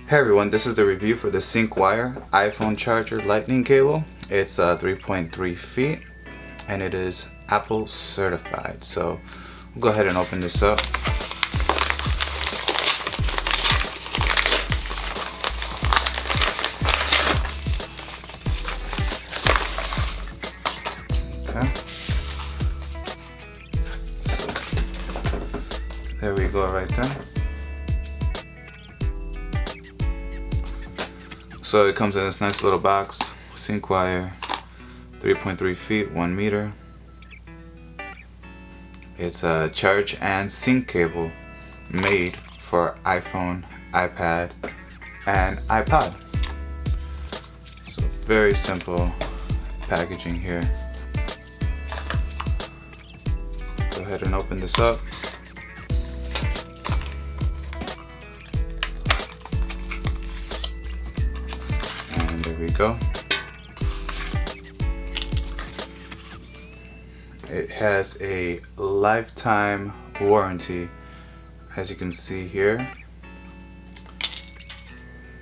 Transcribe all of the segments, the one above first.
Hey everyone, this is the review for the Syncwire iPhone charger lightning cable. It's 3.3 feet and it is Apple certified. So we'll go ahead and open this up. Okay. There we go right there. So it comes in this nice little box, Syncwire, 3.3 feet, 1 meter. It's a charge and sync cable made for iPhone, iPad, and iPod. So very simple packaging here. Go ahead and open this up. There we go. It has a lifetime warranty, as you can see here.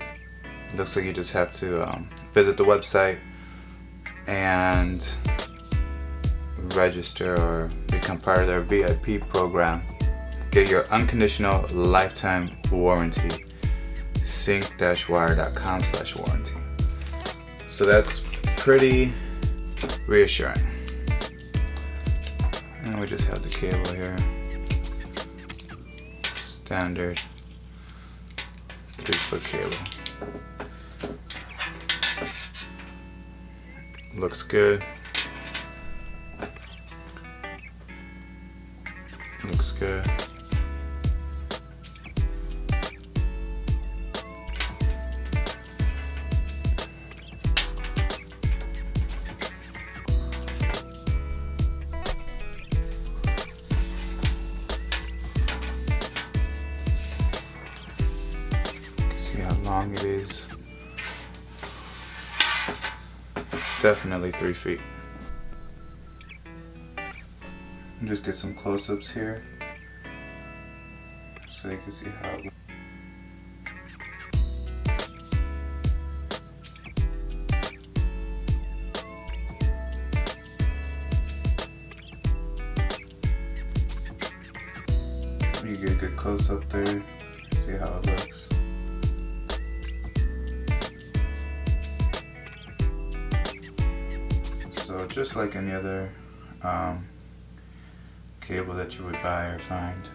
It looks like you just have to visit the website and register or become part of their VIP program. Get your unconditional lifetime warranty. sync-wire.com/warranty. So that's pretty reassuring. And we just have the cable here. Standard 3-foot cable. Looks good. Looks good. See how long it is. Definitely 3 feet. Just get some close-ups here so you can see how it looks. You get a good close-up there, see how it looks. So just like any other cable that you would buy or find,